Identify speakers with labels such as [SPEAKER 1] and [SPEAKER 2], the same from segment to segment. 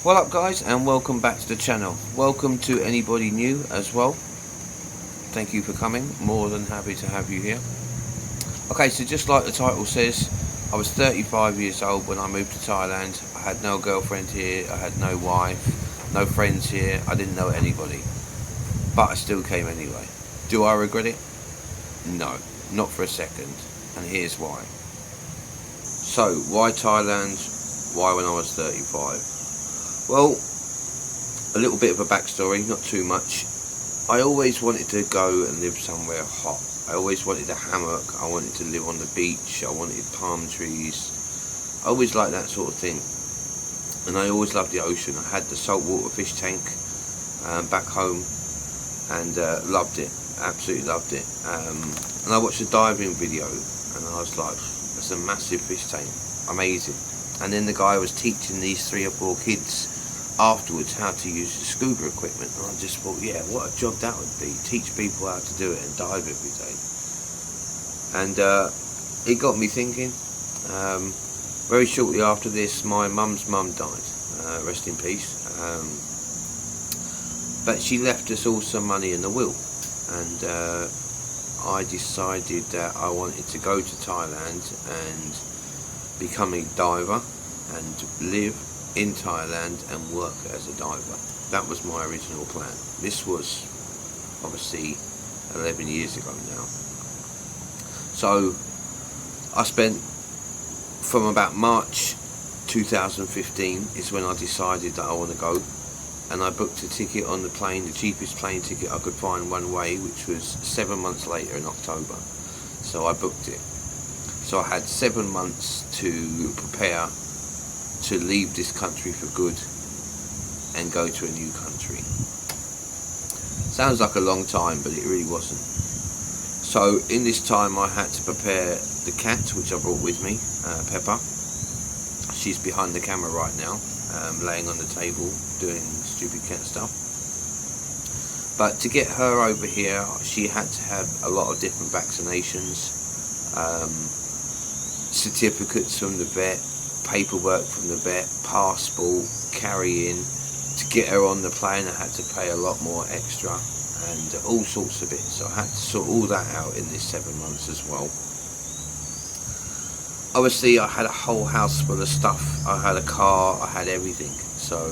[SPEAKER 1] What up guys, and welcome back to the channel. Welcome to anybody new as well. Thank you for coming, more than happy to have you here. Okay, so just like the title says, I was 35 years old when I moved to Thailand. I had no girlfriend here, I had no wife, no friends here, I didn't know anybody. But I still came anyway. Do I regret it? No, not for a second, and here's why. So, why Thailand? Why when I was 35? Well, a little bit of a backstory, not too much. I always wanted to go and live somewhere hot. I always wanted a hammock, I wanted to live on the beach, I wanted palm trees. I always liked that sort of thing. And I always loved the ocean. I had the saltwater fish tank back home and loved it, absolutely loved it. And I watched a diving video and I was like, that's a massive fish tank, amazing. And then the guy was teaching these 3 or 4 kids afterwards how to use the scuba equipment, and I just thought, yeah, what a job that would be, teach people how to do it and dive every day. And it got me thinking. Very shortly after this, my mum's mum died, rest in peace, but she left us all some money in the will, and I decided that I wanted to go to Thailand and become a diver and live in Thailand and work as a diver. That was my original plan. This was obviously 11 years ago now. So I spent, from about March 2015 is when I decided that I want to go, and I booked a ticket on the plane, the cheapest plane ticket I could find one way, which was 7 months later in October. So I booked it. So I had 7 months to prepare to leave this country for good and go to a new country. Sounds like a long time, but it really wasn't. So in this time I had to prepare the cat, which I brought with me, Pepper. She's behind the camera right now, laying on the table doing stupid cat stuff. But to get her over here, she had to have a lot of different vaccinations, certificates from the vet, paperwork from the vet, passport, carry-in. To get her on the plane I had to pay a lot more extra and all sorts of bits, so I had to sort all that out in this 7 months as well. Obviously I had a whole house full of stuff, I had a car, I had everything, so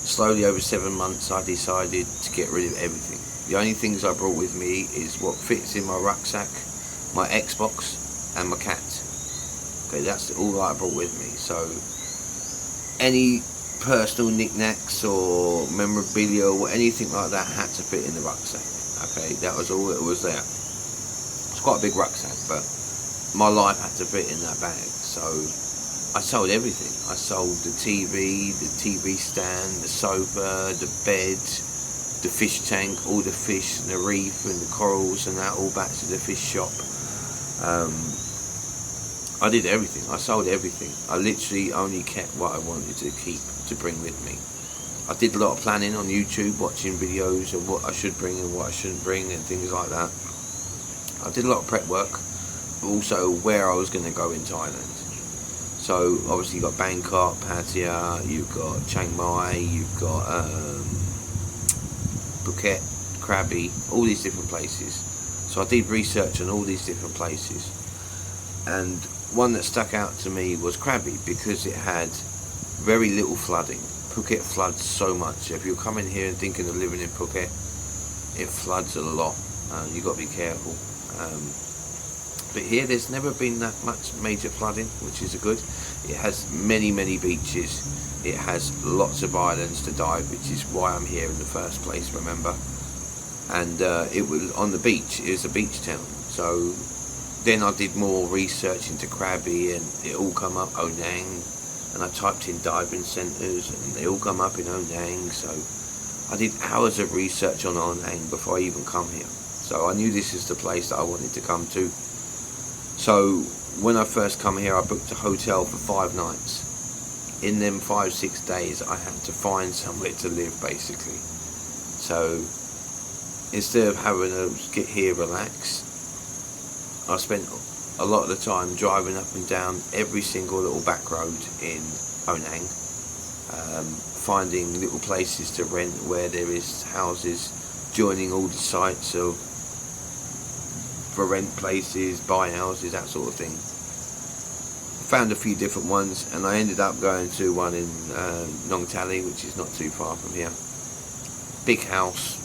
[SPEAKER 1] slowly over 7 months I decided to get rid of everything. The only things I brought with me is what fits in my rucksack, my Xbox and my cat. Okay, that's all I brought with me. So any personal knickknacks or memorabilia or anything like that had to fit in the rucksack. Okay, that was all that was there. It's quite a big rucksack, but my life had to fit in that bag. So I sold everything. I sold the TV stand, the sofa, the bed, the fish tank, all the fish and the reef and the corals and that, all back to the fish shop. I did everything. I sold everything. I literally only kept what I wanted to keep to bring with me. I did a lot of planning on YouTube, watching videos of what I should bring and what I shouldn't bring and things like that. I did a lot of prep work, but also where I was going to go in Thailand. So obviously you've got Bangkok, Pattaya, you've got Chiang Mai, you've got Phuket, Krabi, all these different places. So I did research on all these different places, and one that stuck out to me was Krabi because it had very little flooding. Phuket floods so much. If you're coming here and thinking of living in Phuket, it floods a lot. You've got to be careful. But here there's never been that much major flooding, which is good. It has many beaches. It has lots of islands to dive, which is why I'm here in the first place, remember. And it was on the beach. It was a beach town. So then I did more research into Krabi and it all come up, Onang, and I typed in diving centres and they all come up in Onang. So I did hours of research on Onang before I even come here. So I knew this is the place that I wanted to come to. So when I first come here I booked a hotel for 5 nights. In them 5-6 days I had to find somewhere to live basically. So instead of having to get here, relax, I spent a lot of the time driving up and down every single little back road in Onang, finding little places to rent where there is houses joining all the sites of for rent places, buy houses, that sort of thing. Found a few different ones, and I ended up going to one in Nong Tally, which is not too far from here. Big house,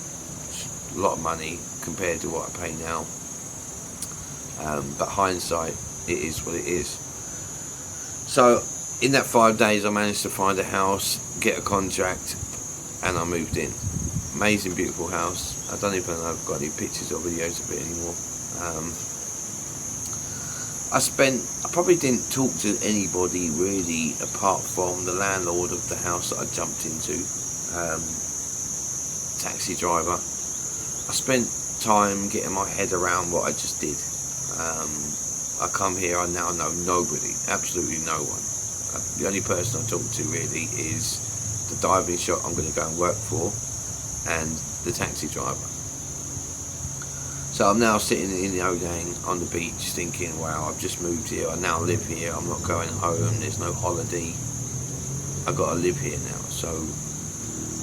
[SPEAKER 1] a lot of money compared to what I pay now, but hindsight, it is what it is. So in that 5 days I managed to find a house, get a contract, and I moved in. Amazing, beautiful house. I don't even know if I've got any pictures or videos of it anymore. I probably didn't talk to anybody really apart from the landlord of the house that I jumped into, taxi driver. I spent time getting my head around what I just did. I come here, I now know nobody, absolutely no one. The only person I talk to really is the diving shop I'm going to go and work for and the taxi driver. So I'm now sitting in the Odang on the beach thinking, wow, I've just moved here, I now live here, I'm not going home, there's no holiday, I've got to live here now. So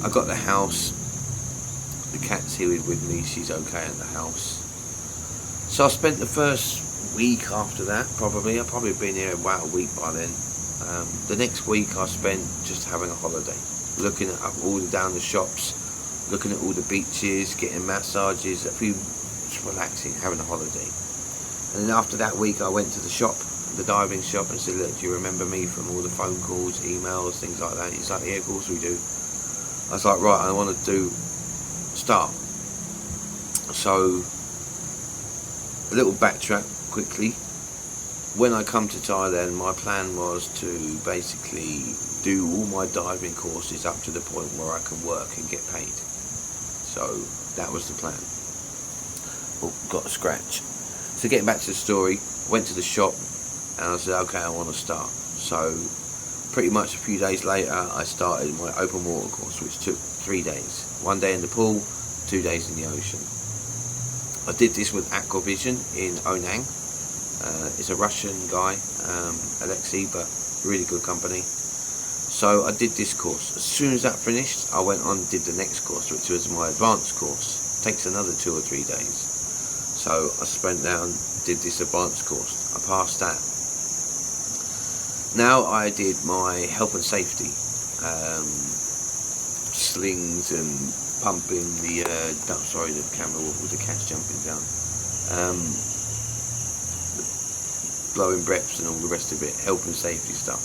[SPEAKER 1] I got the house, the cat's here with me, she's okay at the house. So I spent the first week after that, I've probably been here about a week by then. The next week I spent just having a holiday, looking at all down the shops, looking at all the beaches, getting massages, just relaxing, having a holiday. And then after that week I went to the shop, the diving shop, and said, look, do you remember me from all the phone calls, emails, things like that? He's like, yeah, of course we do. I was like, right, I want to start. So a little backtrack quickly. When I come to Thailand, my plan was to basically do all my diving courses up to the point where I can work and get paid. So that was the plan. Oh, got a scratch. So getting back to the story, went to the shop and I said, okay, I want to start. So pretty much a few days later I started my open water course, which took 3 days. 1 day in the pool, 2 days in the ocean. I did this with Aquavision in Onang. It's a Russian guy, Alexei, but really good company. So I did this course. As soon as that finished, I went on and did the next course, which was my advanced course. Takes another 2 or 3 days. So I spent down, did this advanced course. I passed that. Now I did my health and safety, slings and pumping the, the camera with the cat's jumping down. Blowing breaths and all the rest of it, health and safety stuff.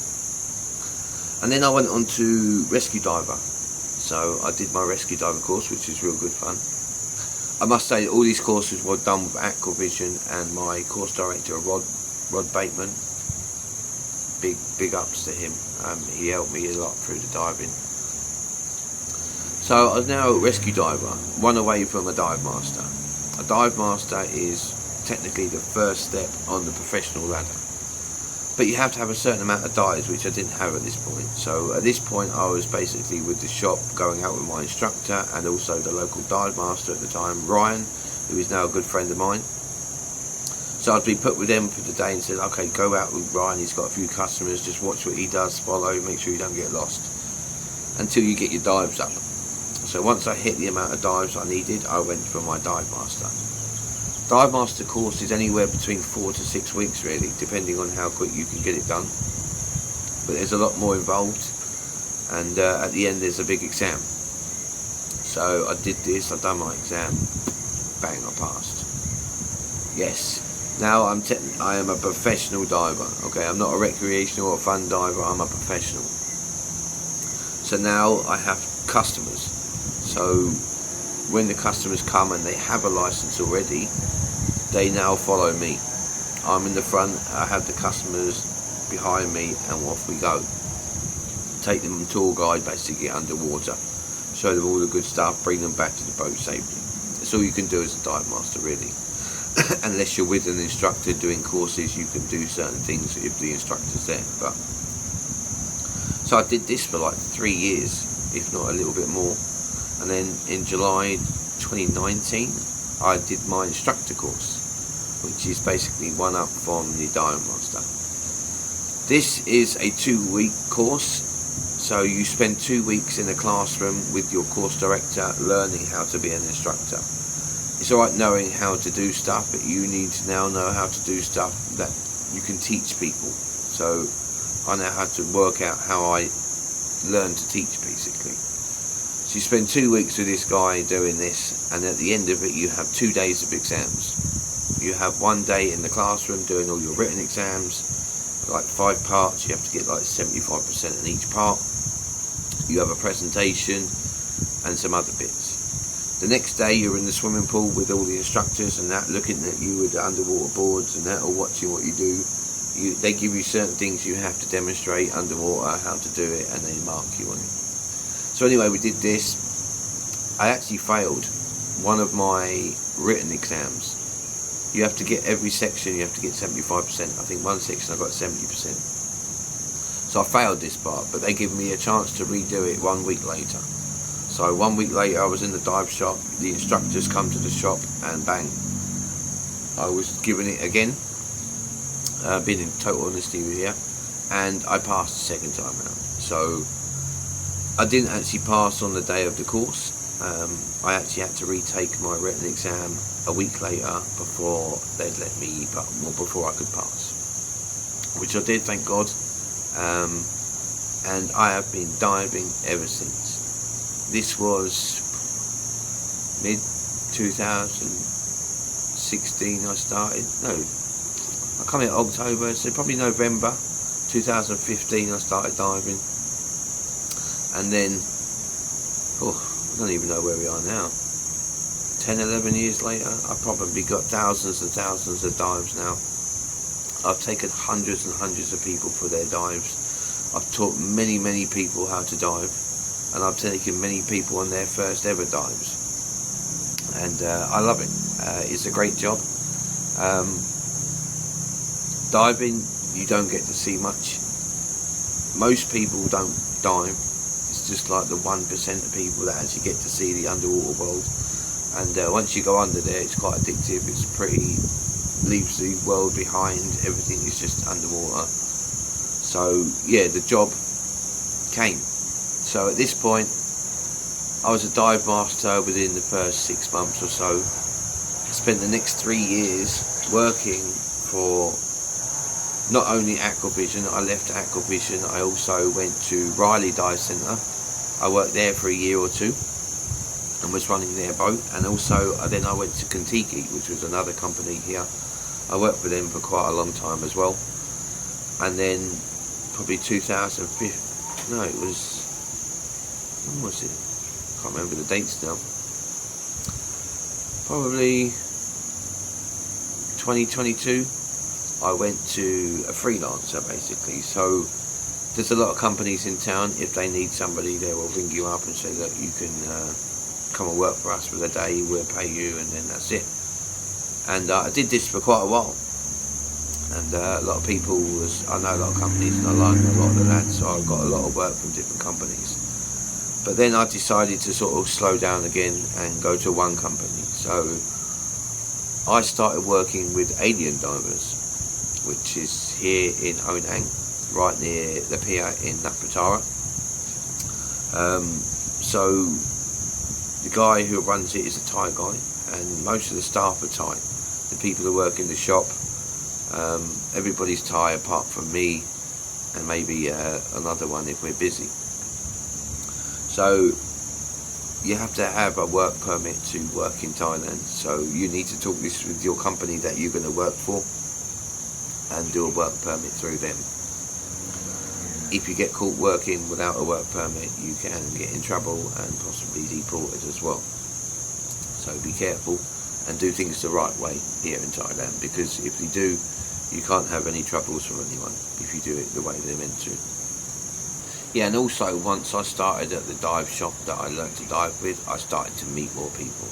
[SPEAKER 1] And then I went on to rescue diver. So I did my rescue diver course, which is real good fun. I must say that all these courses were done with Aquavision and my course director, Rod Bateman. Big ups to him. He helped me a lot through the diving. So I was now a rescue diver, one away from a dive master. A dive master is technically the first step on the professional ladder, but you have to have a certain amount of dives, which I didn't have at this point. So at this point I was basically with the shop, going out with my instructor and also the local dive master at the time, Ryan, who is now a good friend of mine. So I'd be put with them for the day and said, okay, go out with Ryan, he's got a few customers, just watch what he does, follow, make sure you don't get lost until you get your dives up. So once I hit the amount of dives I needed, I went for my dive master. Dive master course is anywhere between 4 to 6 weeks really, depending on how quick you can get it done. But there's a lot more involved, and at the end there's a big exam. So I did this, I done my exam, bang, I passed. Yes, now I am a professional diver. Okay, I'm not a recreational or fun diver, I'm a professional. So now I have customers. So when the customers come and they have a license already, they now follow me. I'm in the front, I have the customers behind me, and off we go. Take them on tour guide, basically underwater, show them all the good stuff, bring them back to the boat safely. That's all you can do as a dive master really. Unless you're with an instructor doing courses, you can do certain things if the instructor's there. But so I did this for like 3 years, if not a little bit more. And then in July 2019 I did my instructor course, which is basically one up from the dive master. This is a 2-week course, So you spend 2 weeks in a classroom with your course director learning how to be an instructor. It's alright knowing how to do stuff, but you need to now know how to do stuff that you can teach people. So I now had to work out how I learn to teach, basically. So you spend 2 weeks with this guy doing this, and at the end of it you have 2 days of exams. You have 1 day in the classroom doing all your written exams, like 5 parts. You have to get like 75% in each part. You have a presentation and some other bits. The next day you're in the swimming pool with all the instructors and that, looking at you with the underwater boards and that, or watching what you do. They give you certain things you have to demonstrate underwater, how to do it, and they mark you on it. So anyway, we did this. I actually failed one of my written exams. You have to get every section, you have to get 75%. I think one section I got 70%. So I failed this part, but they give me a chance to redo it 1 week later. So 1 week later I was in the dive shop, the instructors come to the shop, and bang, I was given it again. Being in total honesty with you, and I passed the second time around. So I didn't actually pass on the day of the course. I actually had to retake my written exam a week later before they'd let me, before I could pass, which I did, thank God. And I have been diving ever since. This was mid 2016 I started. No, I come in October, so probably November 2015 I started diving. And then, I don't even know where we are now. 10, 11 years later, I've probably got thousands and thousands of dives now. I've taken hundreds and hundreds of people for their dives. I've taught many, many people how to dive. And I've taken many people on their first ever dives. And I love it. It's a great job. Diving, you don't get to see much. Most people don't dive. It's just like the 1% of people that actually get to see the underwater world. And once you go under there, it's quite addictive. It's pretty, leaves the world behind. Everything is just underwater. So yeah, the job came. So at this point, I was a dive master within the first 6 months or so. I spent the next 3 years working for not only Aquavision. I left Aquavision. I also went to Riley Dive Centre. I worked there for a year or two and was running their boat. And also then I went to Kentucky, which was another company here. I worked for them for quite a long time as well. And then probably 2005, no, it was, when was it? I can't remember the dates now. Probably 2022. I went to a freelancer basically. So there's a lot of companies in town. If they need somebody, they will ring you up and say, look, you can come and work for us for the day, we'll pay you, and then that's it. And I did this for quite a while. And a lot of people, I know a lot of companies and I like a lot of the lads, so I got a lot of work from different companies. But then I decided to sort of slow down again and go to one company. So I started working with Alien Divers, which is here in Honang, right near the pier in Napatara. So the guy who runs it is a Thai guy, and most of the staff are Thai. The people who work in the shop, everybody's Thai apart from me and maybe another one if we're busy. So you have to have a work permit to work in Thailand. So you need to talk this with your company that you're going to work for and do a work permit through them. If you get caught working without a work permit, you can get in trouble and possibly deported as well. So be careful and do things the right way here in Thailand, because if you do, you can't have any troubles from anyone if you do it the way they're meant to. Yeah, and also once I started at the dive shop that I learned to dive with, I started to meet more people.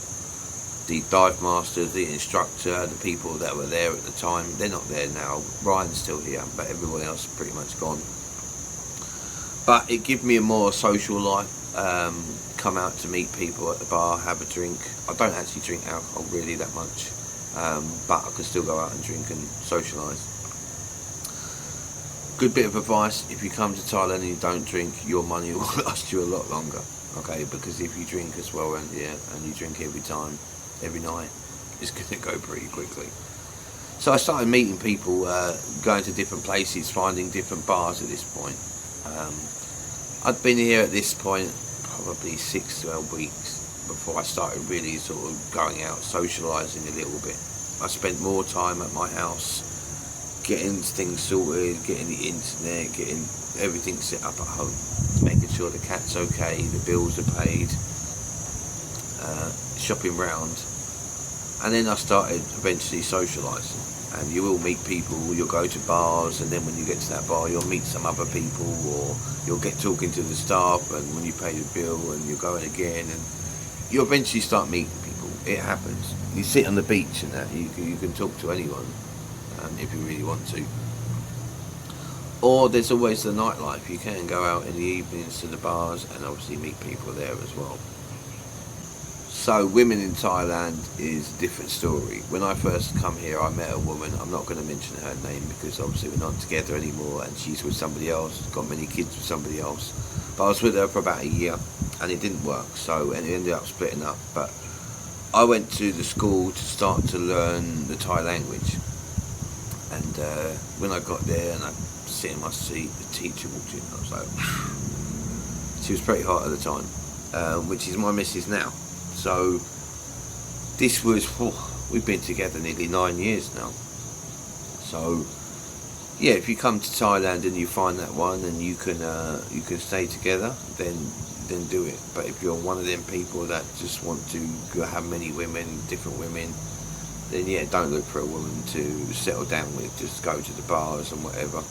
[SPEAKER 1] The dive masters, the instructor, the people that were there at the time, they're not there now. Ryan's still here, but everyone else is pretty much gone. But it gave me a more social life. Come out to meet people at the bar, have a drink. I don't actually drink alcohol really that much, but I can still go out and drink and socialise. Good bit of advice: if you come to Thailand and you don't drink, your money will last you a lot longer. Okay, because if you drink as well, and you drink every time, every night, it's going to go pretty quickly. So I started meeting people, going to different places, finding different bars at this point. I'd been here at this point probably 6 to 12 weeks before I started really sort of going out, socialising a little bit. I spent more time at my house, getting things sorted, getting the internet, getting everything set up at home, making sure the cat's okay, the bills are paid, shopping round. And then I started eventually socialising. And you will meet people, you'll go to bars, and then when you get to that bar you'll meet some other people, or you'll get talking to the staff, and when you pay the bill and you're going again, and you eventually start meeting people. It happens. You sit on the beach and that, you can talk to anyone, if you really want to. Or there's always the nightlife. You can go out in the evenings to the bars and obviously meet people there as well. So women in Thailand is a different story. When I first come here, I met a woman. I'm not going to mention her name because obviously we're not together anymore, and she's with somebody else, got many kids with somebody else. But I was with her for about a year and it didn't work, and it ended up splitting up. But I went to the school to start to learn the Thai language, and when I got there and I sit in my seat, the teacher walked in. I was like, she was pretty hot at the time, which is my missus now. So this was, we've been together nearly 9 years now. So yeah, if you come to Thailand and you find that one and you can stay together, then do it. But if you're one of them people that just want to have many women, different women, then yeah, don't look for a woman to settle down with. Just go to the bars and whatever.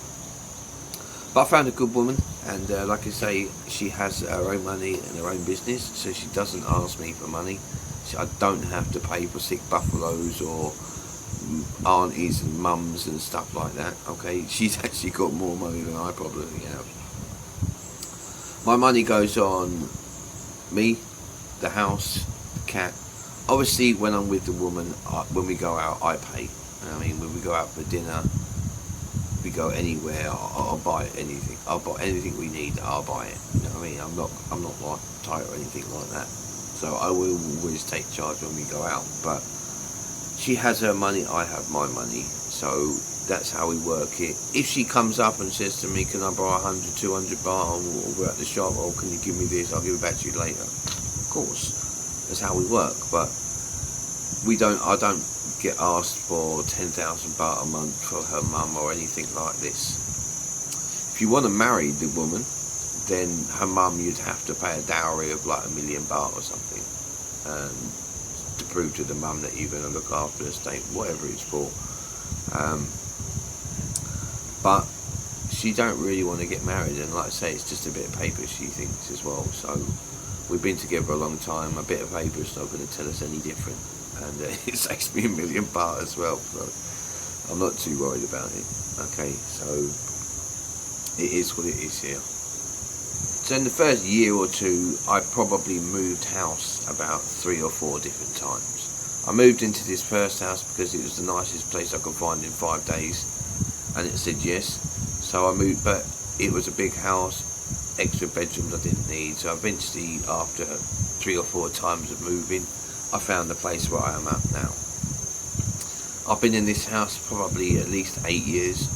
[SPEAKER 1] But I found a good woman, and like I say, she has her own money and her own business, so she doesn't ask me for money. I don't have to pay for sick buffaloes or aunties and mums and stuff like that. Okay, she's actually got more money than I probably have. My money goes on me, the house, the cat. Obviously, when I'm with the woman, when we go out, I pay. I mean, when we go out for dinner, we go anywhere, I'll buy anything. I'll buy anything we need, I'll buy it. You know what I mean? I'm not like tight or anything like that. So I will always take charge when we go out. But she has her money, I have my money. So that's how we work it. If she comes up and says to me, can I borrow 100, 200 baht, or we're at the shop, or can you give me this, I'll give it back to you later. Of course, that's how we work. But I don't get asked for 10,000 baht a month for her mum or anything like this. If you want to marry the woman, then her mum, you'd have to pay a dowry of like 1 million baht or something, to prove to the mum that you're going to look after the estate, whatever it's for. But she don't really want to get married, and like I say, it's just a bit of paper, she thinks, as well. So we've been together a long time. A bit of paper is not going to tell us any different. And it saves me 1 million baht as well, so I'm not too worried about it. Okay, so it is what it is here. So in the first year or two, I probably moved house about 3 or 4 different times. I moved into this first house because it was the nicest place I could find in 5 days, and it said yes. So I moved, but it was a big house, extra bedrooms I didn't need. So eventually, after 3 or 4 times of moving, I found the place where I am at now. I've been in this house probably at least 8 years,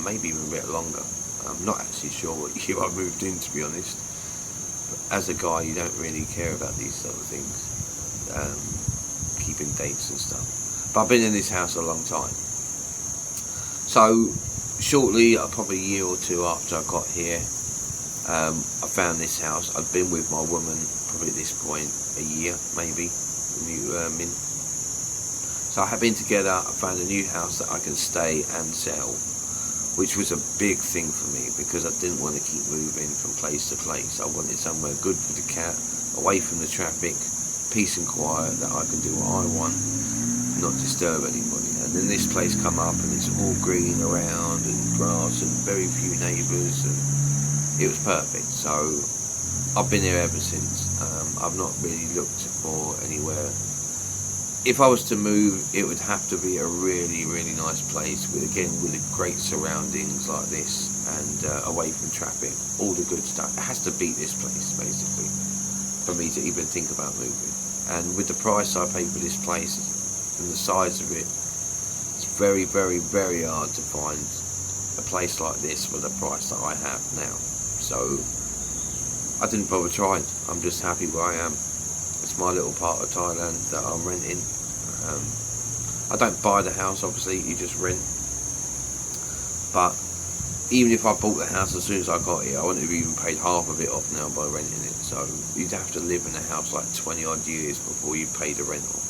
[SPEAKER 1] maybe even a bit longer. I'm not actually sure what year I moved in, to be honest. But as a guy, you don't really care about these sort of things, keeping dates and stuff. But I've been in this house a long time. So shortly, probably a year or 2 after I got here, I found this house. I'd been with my woman probably at this point a year, maybe, Min. So I have been together. I found a new house that I can stay and sell, which was a big thing for me because I didn't want to keep moving from place to place. I wanted somewhere good for the cat, away from the traffic, peace and quiet, that I can do what I want, not disturb anybody. And then this place come up and it's all green around and grass and very few neighbours, and it was perfect. So I've been here ever since. I've not really looked for anywhere. If I was to move, it would have to be a really, really nice place with great surroundings like this, and away from traffic, all the good stuff. It has to beat this place basically for me to even think about moving. And with the price I paid for this place and the size of it, it's very, very, very hard to find a place like this for the price that I have now. So I didn't bother trying. I'm just happy where I am. It's my little part of Thailand that I'm renting. I don't buy the house, obviously, you just rent. But even if I bought the house as soon as I got here, I wouldn't have even paid half of it off now by renting it. So you'd have to live in a house like 20 odd years before you pay the rent off.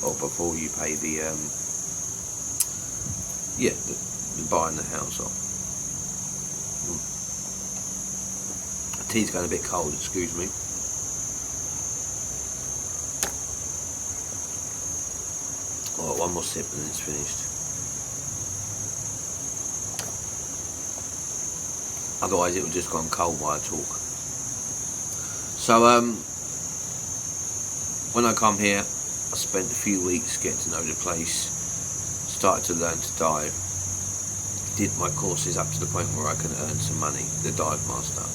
[SPEAKER 1] Or before you pay the buying the house off. The tea's going a bit cold, excuse me. Alright, one more sip and it's finished. Otherwise it would just gone cold while I talk. So when I come here, I spent a few weeks getting to know the place, started to learn to dive, did my courses up to the point where I can earn some money, the dive master.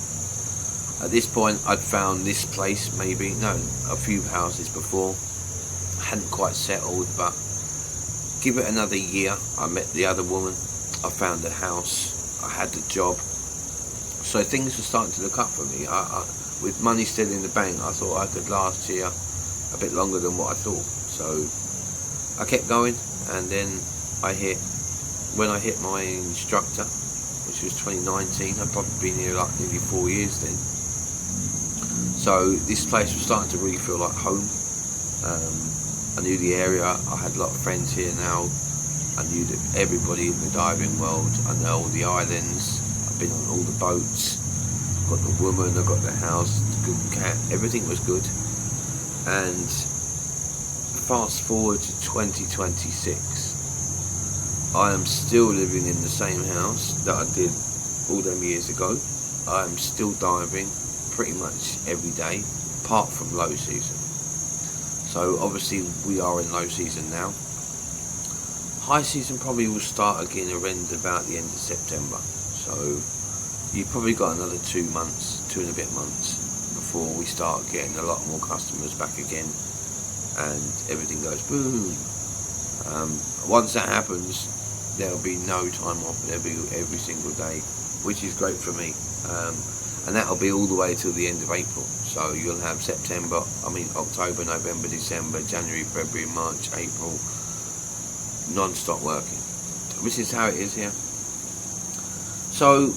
[SPEAKER 1] At this point I'd found this place, a few houses before, hadn't quite settled, but give it another year, I met the other woman, I found a house, I had the job, so things were starting to look up for me. With money still in the bank, I thought I could last here a bit longer than what I thought. So I kept going, and then when I hit my instructor, which was 2019, I'd probably been here like nearly 4 years then. So this place was starting to really feel like home. I knew the area, I had a lot of friends here now. I knew that everybody in the diving world. I know all the islands, I've been on all the boats, I've got the woman, I've got the house, the good cat, everything was good. And fast forward to 2026, I am still living in the same house that I did all them years ago. I am still diving pretty much every day, apart from low season. So obviously we are in low season now. High season probably will start again around about the end of September. So you've probably got another 2 months, 2 and a bit months, before we start getting a lot more customers back again and everything goes boom. Once that happens, there'll be no time off, there'll be every single day, which is great for me. And that'll be all the way till the end of April. So you'll have October, November, December, January, February, March, April, non-stop working, which is how it is here. So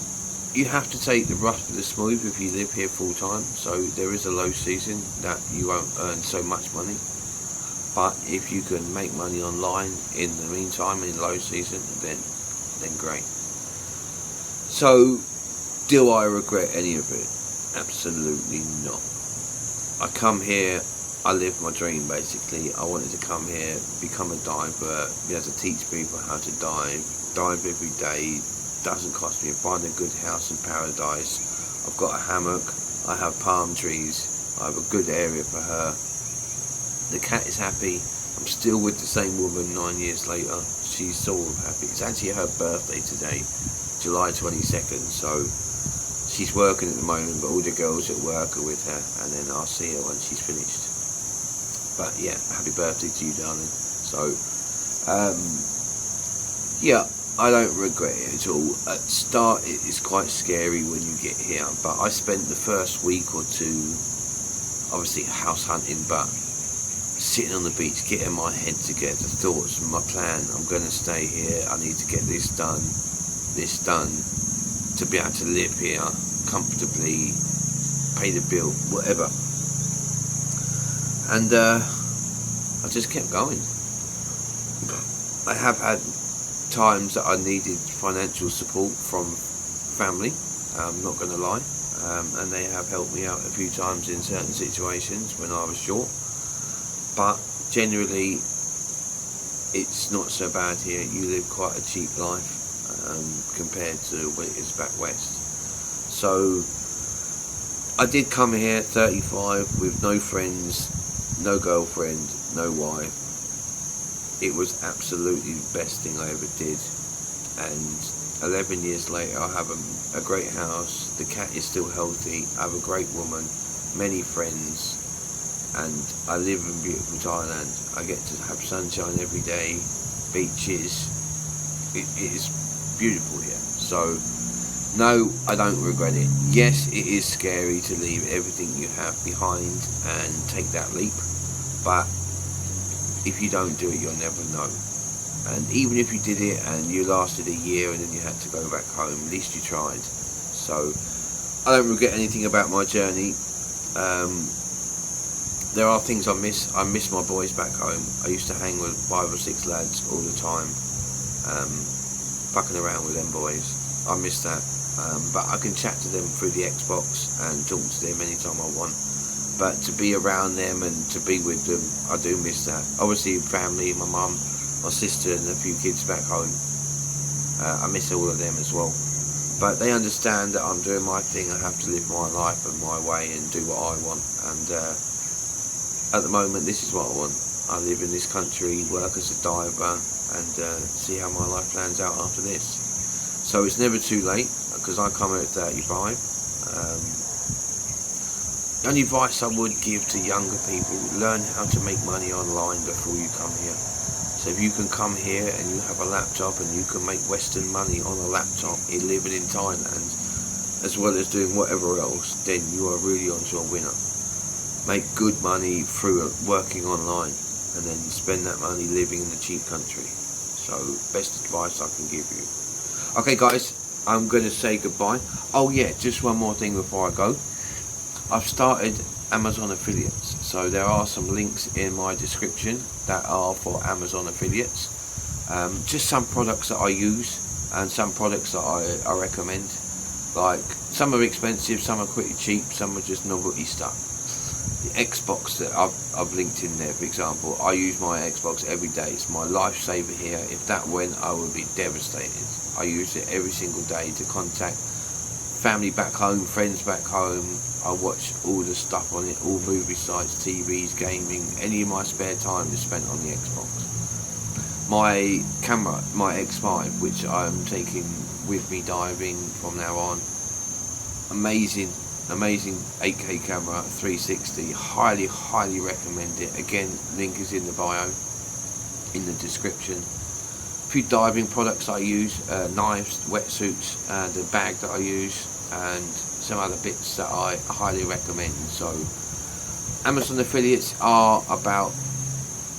[SPEAKER 1] you have to take the rough with the smooth if you live here full time. So there is a low season that you won't earn so much money, but if you can make money online in the meantime in low season, then great. So do I regret any of it? Absolutely not. I come here, I live my dream basically. I wanted to come here, become a diver, be able to teach people how to dive every day. Doesn't cost me. Find a good house in paradise. I've got a hammock, I have palm trees, I have a good area for her. The cat is happy. I'm still with the same woman 9 years later. She's sort of happy. It's actually her birthday today, July 22nd, so she's working at the moment, but all the girls at work are with her, and then I'll see her when she's finished. But yeah, happy birthday to you, darling. So yeah, I don't regret it at all. At the start it's quite scary when you get here, but I spent the first week or two obviously house hunting, but sitting on the beach, getting my head together, thoughts, my plan. I'm going to stay here, I need to get this done, to be able to live here comfortably, pay the bill, whatever. And I just kept going. I have had times that I needed financial support from family, I'm not going to lie, and they have helped me out a few times in certain situations when I was short, but generally it's not so bad here. You live quite a cheap life compared to what it is back west. So I did come here at 35 with no friends, no girlfriend, no wife. it was absolutely the best thing I ever did. And 11 years later, I have a great house, the cat is still healthy, I have a great woman, many friends, and I live in beautiful Thailand. I get to have sunshine every day, beaches. It is beautiful here. So no, I don't regret it. Yes, it is scary to leave everything you have behind and take that leap, but if you don't do it, you'll never know. And even if you did it and you lasted a year and then you had to go back home, at least you tried. So I don't regret anything about my journey. There are things I miss. I miss my boys back home. I used to hang with 5 or 6 lads all the time, fucking around with them boys. I miss that. But I can chat to them through the Xbox and talk to them anytime I want. But to be around them and to be with them, I do miss that. Obviously family, my mum, my sister and a few kids back home. I miss all of them as well. But they understand that I'm doing my thing. I have to live my life and my way and do what I want. And at the moment, this is what I want. I live in this country, work as a diver, and see how my life plans out after this. So it's never too late, because I come at 35. The only advice I would give to younger people, learn how to make money online before you come here. So if you can come here and you have a laptop and you can make Western money on a laptop living in Thailand, as well as doing whatever else, then you are really onto a winner. Make good money through working online, and then spend that money living in a cheap country. So best advice I can give you. Okay guys, I'm going to say goodbye. Oh yeah, just one more thing before I go. I've started Amazon affiliates, so there are some links in my description that are for Amazon affiliates. Just some products that I use and some products that I recommend. Like, some are expensive, some are pretty cheap, some are just novelty stuff. The Xbox that I've linked in there, for example, I use my Xbox every day. It's my lifesaver here. If that went, I would be devastated. I use it every single day to contact family back home, friends back home. I watch all the stuff on it, all movie sites, TVs, gaming. Any of my spare time is spent on the Xbox. My camera, my X5, which I'm taking with me diving from now on. Amazing 8K camera, 360. Highly recommend it. Again, link is in the bio, in the description. A few diving products I use, knives, wetsuits, and a bag that I use, and some other bits that I highly recommend. So Amazon affiliates are about,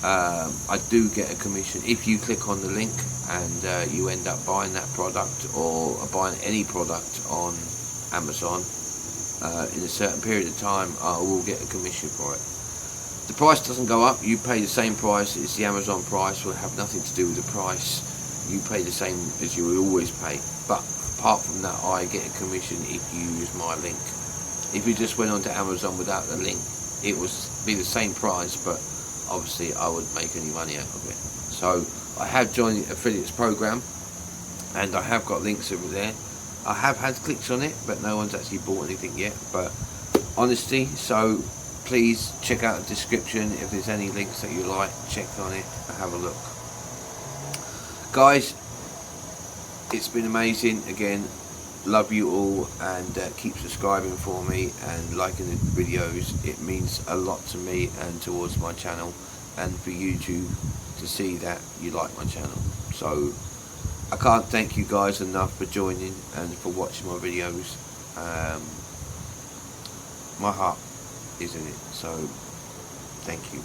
[SPEAKER 1] I do get a commission if you click on the link and you end up buying that product or buying any product on Amazon in a certain period of time. I will get a commission for it. The price doesn't go up. You pay the same price. It's the Amazon price. Will have nothing to do with the price. You pay the same as you will always pay. But apart from that, I get a commission if you use my link. If you just went onto Amazon without the link, it would be the same price, but obviously I wouldn't make any money out of it. So I have joined the affiliates program, and I have got links over there. I have had clicks on it, but no one's actually bought anything yet. But honestly, so please check out the description. If there's any links that you like, check on it and have a look. Guys, it's been amazing. Again, love you all, and keep subscribing for me and liking the videos. It means a lot to me and towards my channel, and for YouTube to see that you like my channel. So I can't thank you guys enough for joining and for watching my videos. My heart is in it, so thank you.